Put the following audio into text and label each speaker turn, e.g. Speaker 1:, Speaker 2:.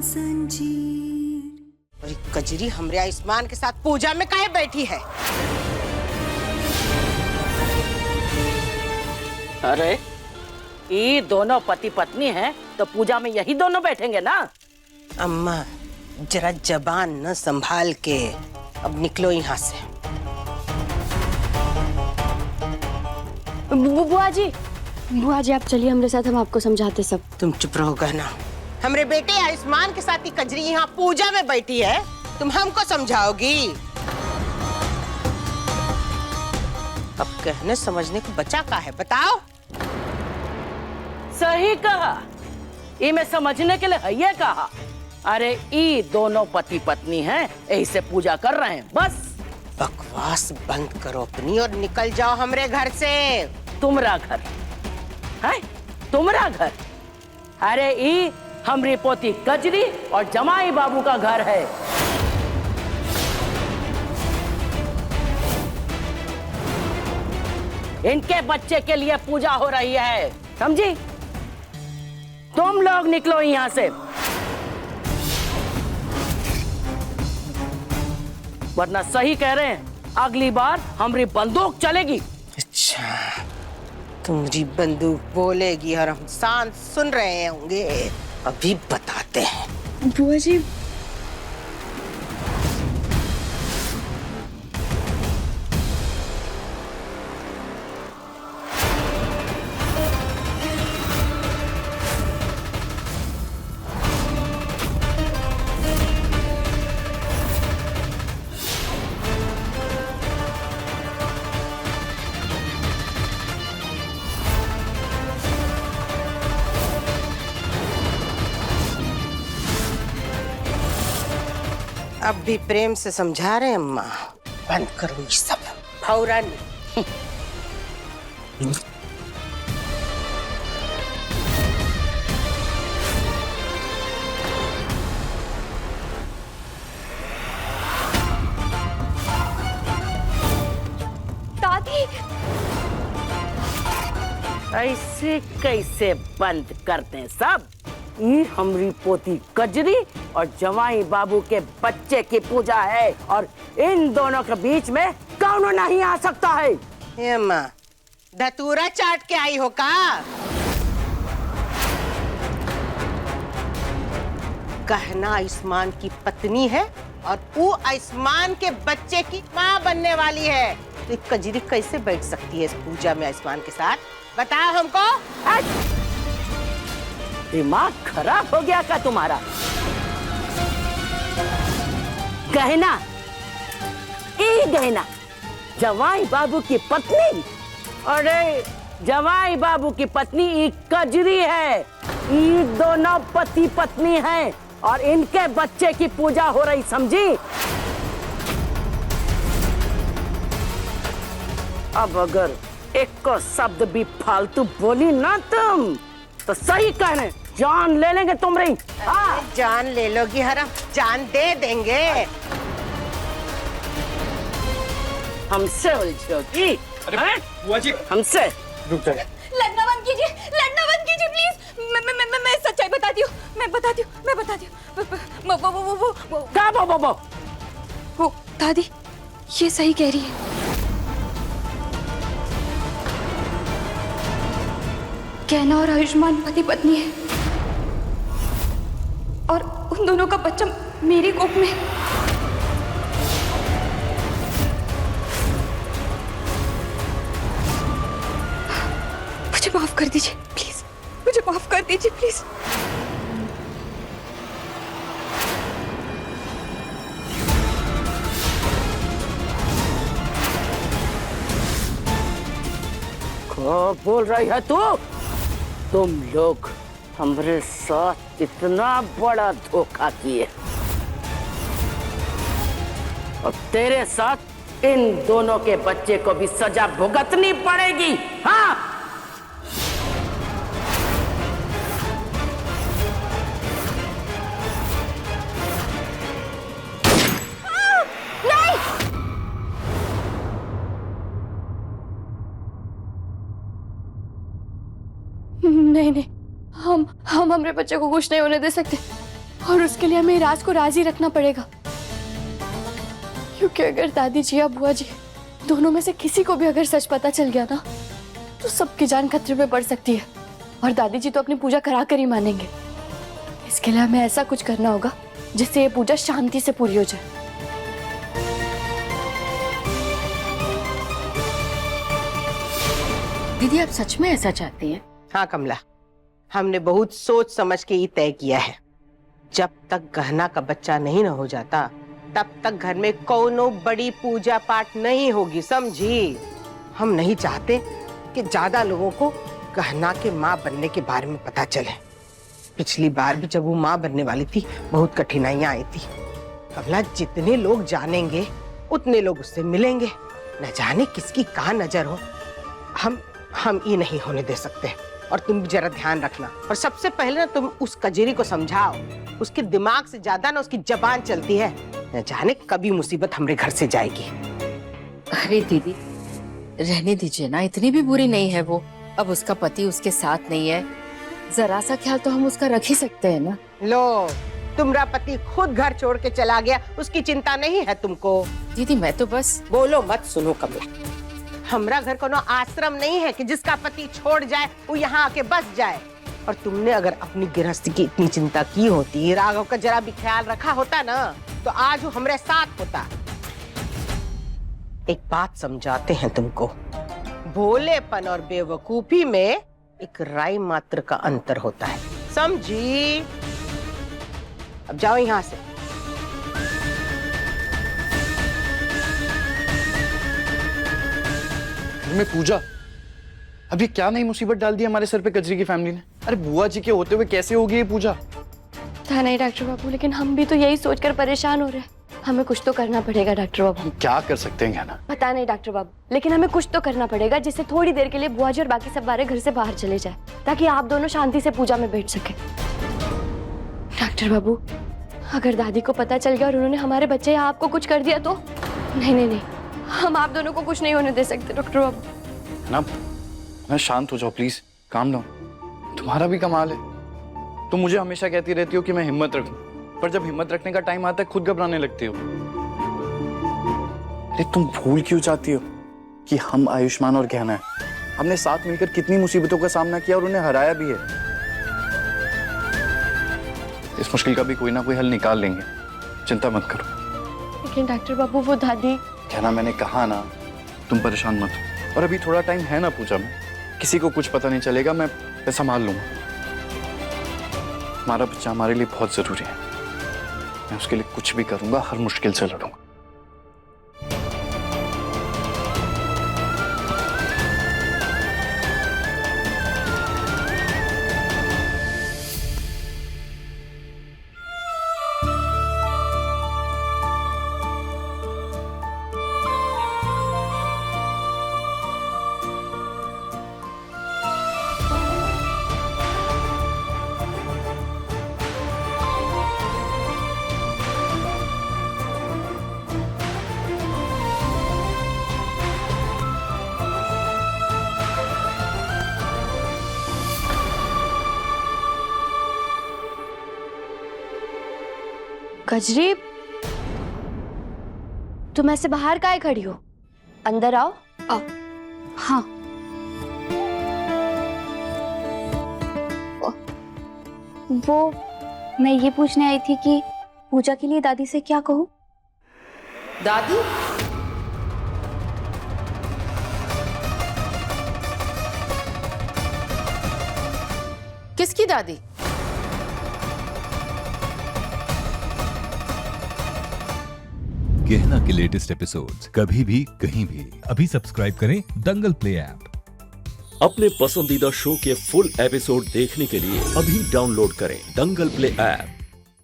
Speaker 1: और ये कजरी हमरे आयुष्मान के साथ पूजा में काहे बैठी है?
Speaker 2: अरे ये दोनों पति पत्नी हैं तो पूजा में यही दोनों बैठेंगे ना।
Speaker 1: अम्मा जरा जबान न संभाल के अब निकलो यहाँ से।
Speaker 3: बुआ जी आप चलिए हमारे साथ, हम आपको समझाते सब।
Speaker 1: तुम चुप रहो गहना। हमरे बेटे आयुष्मान के साथ ही कजरी यहाँ पूजा में बैठी है, तुम हमको समझाओगी? अब कहने समझने को बचा का है, बताओ?
Speaker 2: सही कहा, ये मैं समझने के लिए है ये कहा। अरे ये दोनों पति पत्नी हैं, ऐसे पूजा कर रहे हैं बस।
Speaker 1: बकवास बंद करो अपनी और निकल जाओ हमरे घर से।
Speaker 2: तुम्हारा घर है? तुम्हारा घर? अरे ये हमरी पोती कजरी और जमाई बाबू का घर है। इनके बच्चे के लिए पूजा हो रही है, समझी? तुम लोग निकलो यहाँ से, वरना सही कह रहे हैं अगली बार हमारी बंदूक चलेगी।
Speaker 1: अच्छा, तुम्हारी बंदूक बोलेगी और हम शांत सुन रहे होंगे। अभी बताते हैं।
Speaker 3: बुआ जी
Speaker 1: अब भी प्रेम से समझा रहे हैं अम्मा। बंद करो ये सब फौरन।
Speaker 3: दादी
Speaker 2: ऐसे कैसे बंद करते हैं सब? ये हमारी पोती कजरी और जवाई बाबू के बच्चे की पूजा है और इन दोनों के बीच में कौन नहीं आ सकता है।
Speaker 1: ये अम्मा धतूरा चाट के आई हो का? कहना आयुष्मान की पत्नी है और वो आयुष्मान के बच्चे की माँ बनने वाली है, तो कजरी कैसे बैठ सकती है इस पूजा में आयुष्मान के साथ? बताओ हमको।
Speaker 2: दिमाग खराब हो गया क्या तुम्हारा? गहना, ये गहना जवाई बाबू की पत्नी? अरे जवाई बाबू की पत्नी ये कजरी है। ये दोनों पति पत्नी हैं और इनके बच्चे की पूजा हो रही, समझी? अब अगर एक को शब्द भी फालतू बोली ना तुम तो सही कहने जान ले लेंगे तुम्हारी।
Speaker 1: जान ले लोगी हरम, जान दे देंगे।
Speaker 2: हमसे उलझोगी?
Speaker 4: बुआ जी
Speaker 2: हमसे?
Speaker 4: रुक जाइए।
Speaker 3: लड़ना बंद कीजिए प्लीज। मैं सच्चाई बताती हूँ, मैं बताती हूँ।
Speaker 2: क्या
Speaker 3: वो दादी ये सही कह रही है। कहना और आयुष्मान पति पत्नी है और उन दोनों का बच्चा मेरी कोख में। मुझे माफ कर दीजिए प्लीज, मुझे माफ कर दीजिए प्लीज।
Speaker 2: क्या बोल रही है तू? तुम लोग हमारे साथ इतना बड़ा धोखा किए और तेरे साथ इन दोनों के बच्चे को भी सजा भुगतनी पड़ेगी। हाँ,
Speaker 3: नहीं, हम हमरे बच्चे को कुछ नहीं होने दे सकते। और उसके लिए हमें राज को राजी रखना पड़ेगा, क्योंकि अगर दादी जी या बुआ जी दोनों में से किसी को भी अगर सच पता चल गया ना, तो सबकी जान खतरे में पड़ सकती है और दादी जी तो अपनी पूजा करा कर ही मानेंगे। इसके लिए हमें ऐसा कुछ करना होगा जिससे ये पूजा शांति से पूरी हो जाए।
Speaker 5: दीदी आप सच में ऐसा चाहती हैं?
Speaker 1: हाँ कमला, हमने बहुत सोच समझ के ये तय किया है। जब तक गहना का बच्चा नहीं न हो जाता तब तक घर में कोनो बड़ी पूजा पाठ नहीं होगी, समझी? हम नहीं चाहते कि ज्यादा लोगों को गहना के माँ बनने के बारे में पता चले। पिछली बार भी जब वो माँ बनने वाली थी बहुत कठिनाइयां आई थी। कमला, जितने लोग जानेंगे उतने लोग उससे मिलेंगे, न जाने किसकी कहाँ नजर हो। हम ये नहीं होने दे सकते। और तुम भी जरा ध्यान रखना, और सबसे पहले ना तुम उस कजरी को समझाओ, उसके दिमाग से ज्यादा ना उसकी जबान चलती है। न जाने कभी मुसीबत हमरे घर से जाएगी।
Speaker 5: अरे दीदी रहने दीजिए ना, इतनी भी बुरी नहीं है वो। अब उसका पति उसके साथ नहीं है, जरा सा ख्याल तो हम उसका रख ही सकते हैं ना।
Speaker 1: लो, तुम्हारा पति खुद घर छोड़ के चला गया, उसकी चिंता नहीं है तुमको?
Speaker 5: दीदी मैं तो बस।
Speaker 1: बोलो मत, सुनो कमला, हमरा घर कोनो आश्रम नहीं है कि जिसका पति छोड़ जाए वो यहाँ आके बस जाए। और तुमने अगर अपनी गृहस्थी की इतनी चिंता की होती, राघव का जरा भी ख्याल रखा होता ना, तो आज वो हमरे साथ होता। एक बात समझाते हैं तुमको, भोलेपन और बेवकूफी में एक राय मात्र का अंतर होता है, समझी? अब जाओ यहाँ से।
Speaker 6: में पूजा, अभी क्या नई मुसीबत डाल दी हमारे सर पे कजरी की फैमिली ने? अरे बुआ जी के होते हुए कैसे होगी ये पूजा?
Speaker 3: था नहीं डॉक्टर बाबू, लेकिन हम भी तो यही सोचकर परेशान हो रहे हैं। हमें कुछ तो करना पड़ेगा डॉक्टर बाबू।
Speaker 6: हम क्या कर सकते हैं ना?
Speaker 3: पता नहीं डॉक्टर बाबू, लेकिन हमें कुछ तो करना पड़ेगा जिससे थोड़ी देर के लिए बुआ जी और बाकी सब बारे घर से बाहर चले जाए, ताकि आप दोनों शांति से पूजा में बैठ सके। डॉक्टर बाबू, अगर दादी को पता चल गया और उन्होंने हमारे बच्चे या आपको कुछ कर दिया तो? नहीं नहीं नहीं, हम आप दोनों को कुछ नहीं होने दे सकते डॉक्टर बाबू।
Speaker 6: ना शांत हो जाओ प्लीज, काम डाउन। तुम्हारा भी कमाल है, तुम मुझे हमेशा कहती रहती हो कि मैं हिम्मत रखूं, पर जब हिम्मत रखने का टाइम आता है खुद घबराने लगती हो। अरे तुम भूल क्यों जाती हो कि हम आयुष्मान और गहना है, हमने साथ मिलकर कितनी मुसीबतों का सामना किया और उन्हें हराया भी है। इस मुश्किल का भी कोई ना कोई हल निकाल लेंगे, चिंता मत करो।
Speaker 3: लेकिन डॉक्टर बाबू वो दादी।
Speaker 6: कहना, मैंने कहा ना, तुम परेशान मत हो। और अभी थोड़ा टाइम है ना पूजा में, किसी को कुछ पता नहीं चलेगा, मैं संभाल लूंगा। हमारा बच्चा हमारे लिए बहुत जरूरी है, मैं उसके लिए कुछ भी करूंगा, हर मुश्किल से लड़ूंगा।
Speaker 3: कजरी, तुम ऐसे बाहर काहे खड़ी हो? अंदर आओ। आओ।
Speaker 5: हाँ
Speaker 7: वो मैं ये पूछने आई थी कि पूजा के लिए दादी से क्या कहूँ?
Speaker 2: दादी,
Speaker 5: किसकी दादी?
Speaker 8: गहना के लेटेस्ट एपिसोड्स कभी भी कहीं भी अभी सब्सक्राइब करें दंगल प्ले ऐप।
Speaker 9: अपने पसंदीदा शो के फुल एपिसोड देखने के लिए अभी डाउनलोड करें दंगल प्ले ऐप।